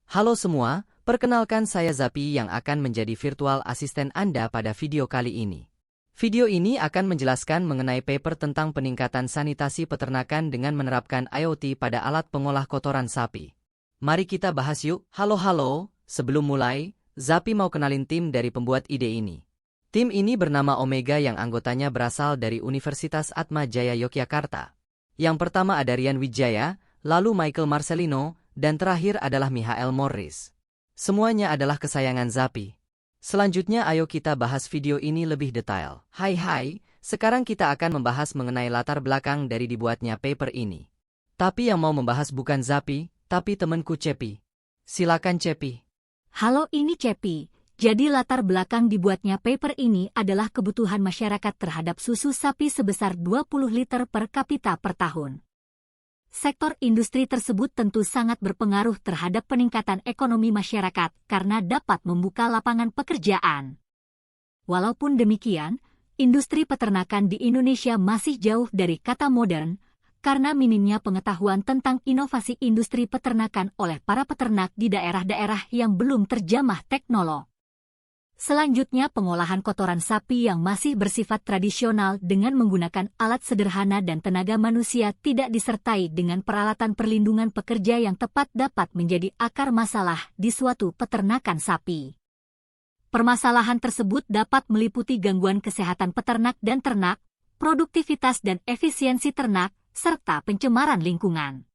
Halo semua, perkenalkan saya Zapi yang akan menjadi virtual asisten Anda pada video kali ini. Video ini akan menjelaskan mengenai paper tentang peningkatan sanitasi peternakan dengan menerapkan IoT pada alat pengolah kotoran sapi. Mari kita bahas yuk. Halo, sebelum mulai, Zapi mau kenalin tim dari pembuat ide ini. Tim ini bernama Omega yang anggotanya berasal dari Universitas Atma Jaya Yogyakarta. Yang pertama ada Rian Wijaya, lalu Michael Marcelino, dan terakhir adalah Michael Morris. Semuanya adalah kesayangan Zapi. Selanjutnya ayo kita bahas video ini lebih detail. Hai, sekarang kita akan membahas mengenai latar belakang dari dibuatnya paper ini. Tapi yang mau membahas bukan Zapi, tapi temanku Cepi. Silakan Cepi. Halo, ini Cepi. Jadi latar belakang dibuatnya paper ini adalah kebutuhan masyarakat terhadap susu sapi sebesar 20 liter per kapita per tahun. Sektor industri tersebut tentu sangat berpengaruh terhadap peningkatan ekonomi masyarakat karena dapat membuka lapangan pekerjaan. Walaupun demikian, industri peternakan di Indonesia masih jauh dari kata modern karena minimnya pengetahuan tentang inovasi industri peternakan oleh para peternak di daerah-daerah yang belum terjamah teknologi. Selanjutnya pengolahan kotoran sapi yang masih bersifat tradisional dengan menggunakan alat sederhana dan tenaga manusia tidak disertai dengan peralatan perlindungan pekerja yang tepat dapat menjadi akar masalah di suatu peternakan sapi. Permasalahan tersebut dapat meliputi gangguan kesehatan peternak dan ternak, produktivitas dan efisiensi ternak, serta pencemaran lingkungan.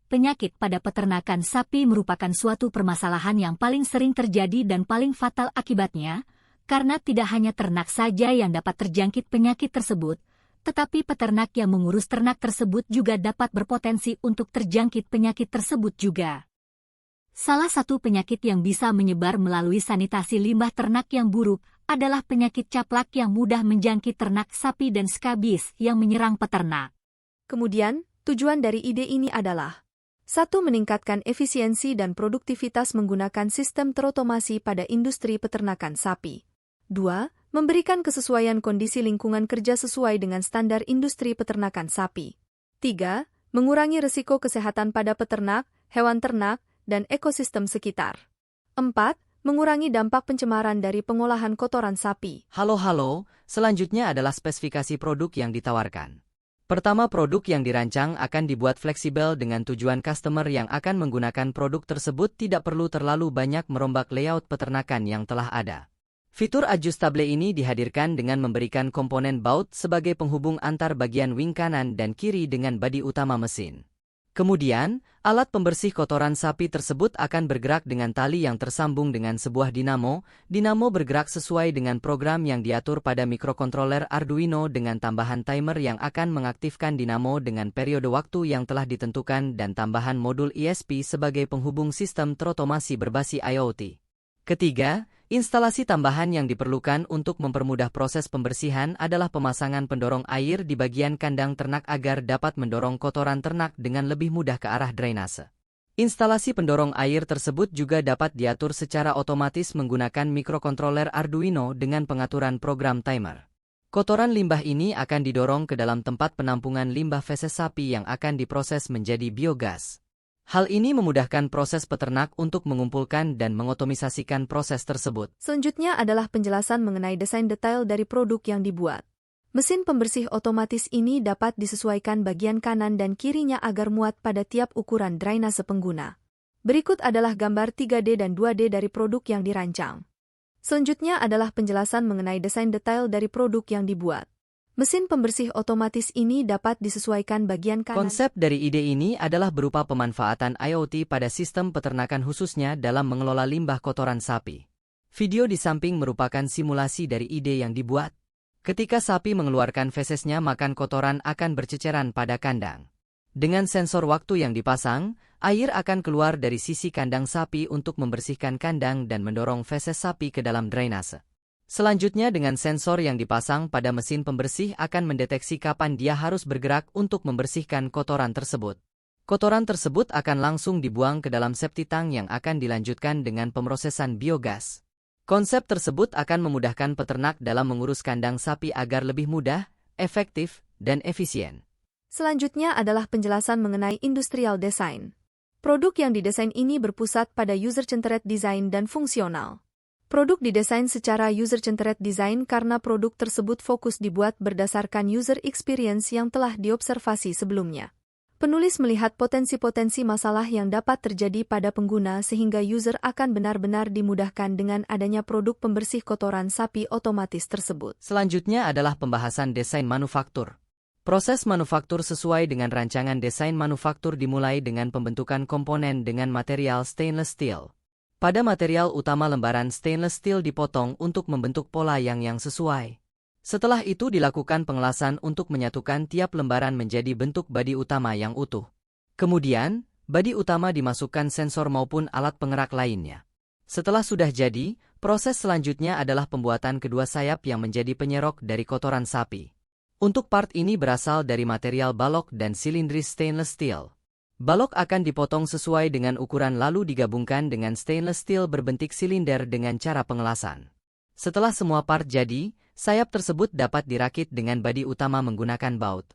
Penyakit pada peternakan sapi merupakan suatu permasalahan yang paling sering terjadi dan paling fatal akibatnya, karena tidak hanya ternak saja yang dapat terjangkit penyakit tersebut, tetapi peternak yang mengurus ternak tersebut juga dapat berpotensi untuk terjangkit penyakit tersebut juga. Salah satu penyakit yang bisa menyebar melalui sanitasi limbah ternak yang buruk adalah penyakit caplak yang mudah menjangkit ternak sapi dan skabis yang menyerang peternak. Kemudian, tujuan dari ide ini adalah 1. Meningkatkan efisiensi dan produktivitas menggunakan sistem terotomasi pada industri peternakan sapi. 2. Memberikan kesesuaian kondisi lingkungan kerja sesuai dengan standar industri peternakan sapi. 3. Mengurangi risiko kesehatan pada peternak, hewan ternak, dan ekosistem sekitar. 4. Mengurangi dampak pencemaran dari pengolahan kotoran sapi. Halo, selanjutnya adalah spesifikasi produk yang ditawarkan. Pertama, produk yang dirancang akan dibuat fleksibel dengan tujuan customer yang akan menggunakan produk tersebut tidak perlu terlalu banyak merombak layout peternakan yang telah ada. Fitur adjustable ini dihadirkan dengan memberikan komponen baut sebagai penghubung antar bagian wing kanan dan kiri dengan bodi utama mesin. Kemudian, alat pembersih kotoran sapi tersebut akan bergerak dengan tali yang tersambung dengan sebuah dinamo. Dinamo bergerak sesuai dengan program yang diatur pada mikrokontroler Arduino dengan tambahan timer yang akan mengaktifkan dinamo dengan periode waktu yang telah ditentukan dan tambahan modul ESP sebagai penghubung sistem terotomasi berbasis IoT. Ketiga, instalasi tambahan yang diperlukan untuk mempermudah proses pembersihan adalah pemasangan pendorong air di bagian kandang ternak agar dapat mendorong kotoran ternak dengan lebih mudah ke arah drainase. Instalasi pendorong air tersebut juga dapat diatur secara otomatis menggunakan mikrokontroler Arduino dengan pengaturan program timer. Kotoran limbah ini akan didorong ke dalam tempat penampungan limbah feses sapi yang akan diproses menjadi biogas. Hal ini memudahkan proses peternak untuk mengumpulkan dan mengotomisasikan proses tersebut. Selanjutnya adalah penjelasan mengenai desain detail dari produk yang dibuat. Mesin pembersih otomatis ini dapat disesuaikan bagian kanan dan kirinya agar muat pada tiap ukuran drainase pengguna. Berikut adalah gambar 3D dan 2D dari produk yang dirancang. Selanjutnya adalah penjelasan mengenai desain detail dari produk yang dibuat. Mesin pembersih otomatis ini dapat disesuaikan bagian kanan. Konsep dari ide ini adalah berupa pemanfaatan IoT pada sistem peternakan khususnya dalam mengelola limbah kotoran sapi. Video di samping merupakan simulasi dari ide yang dibuat. Ketika sapi mengeluarkan fesesnya, makan kotoran akan berceceran pada kandang. Dengan sensor waktu yang dipasang, air akan keluar dari sisi kandang sapi untuk membersihkan kandang dan mendorong feses sapi ke dalam drainase. Selanjutnya dengan sensor yang dipasang pada mesin pembersih akan mendeteksi kapan dia harus bergerak untuk membersihkan kotoran tersebut. Kotoran tersebut akan langsung dibuang ke dalam septic tank yang akan dilanjutkan dengan pemrosesan biogas. Konsep tersebut akan memudahkan peternak dalam mengurus kandang sapi agar lebih mudah, efektif, dan efisien. Selanjutnya adalah penjelasan mengenai industrial design. Produk yang didesain ini berpusat pada user-centered design dan fungsional. Produk didesain secara user-centered design karena produk tersebut fokus dibuat berdasarkan user experience yang telah diobservasi sebelumnya. Penulis melihat potensi-potensi masalah yang dapat terjadi pada pengguna sehingga user akan benar-benar dimudahkan dengan adanya produk pembersih kotoran sapi otomatis tersebut. Selanjutnya adalah pembahasan desain manufaktur. Proses manufaktur sesuai dengan rancangan desain manufaktur dimulai dengan pembentukan komponen dengan material stainless steel. Pada material utama lembaran stainless steel dipotong untuk membentuk pola yang sesuai. Setelah itu dilakukan pengelasan untuk menyatukan tiap lembaran menjadi bentuk bodi utama yang utuh. Kemudian, bodi utama dimasukkan sensor maupun alat pengerak lainnya. Setelah sudah jadi, proses selanjutnya adalah pembuatan kedua sayap yang menjadi penyerok dari kotoran sapi. Untuk part ini berasal dari material balok dan silindris stainless steel. Balok akan dipotong sesuai dengan ukuran lalu digabungkan dengan stainless steel berbentuk silinder dengan cara pengelasan. Setelah semua part jadi, sayap tersebut dapat dirakit dengan bodi utama menggunakan baut.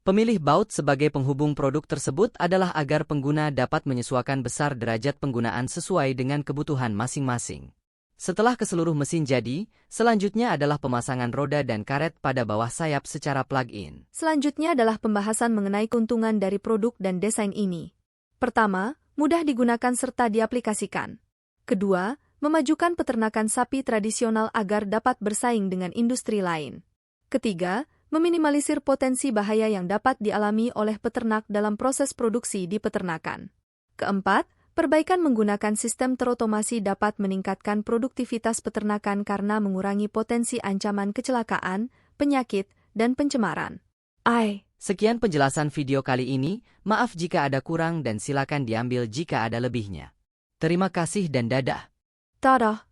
Pemilih baut sebagai penghubung produk tersebut adalah agar pengguna dapat menyesuaikan besar derajat penggunaan sesuai dengan kebutuhan masing-masing. Setelah keseluruh mesin jadi, selanjutnya adalah pemasangan roda dan karet pada bawah sayap secara plug-in. Selanjutnya adalah pembahasan mengenai keuntungan dari produk dan desain ini. Pertama, mudah digunakan serta diaplikasikan. Kedua, memajukan peternakan sapi tradisional agar dapat bersaing dengan industri lain. Ketiga, meminimalisir potensi bahaya yang dapat dialami oleh peternak dalam proses produksi di peternakan. Keempat, perbaikan menggunakan sistem terotomasi dapat meningkatkan produktivitas peternakan karena mengurangi potensi ancaman kecelakaan, penyakit, dan pencemaran. Sekian penjelasan video kali ini, maaf jika ada kurang dan silakan diambil jika ada lebihnya. Terima kasih dan dadah. Dadah.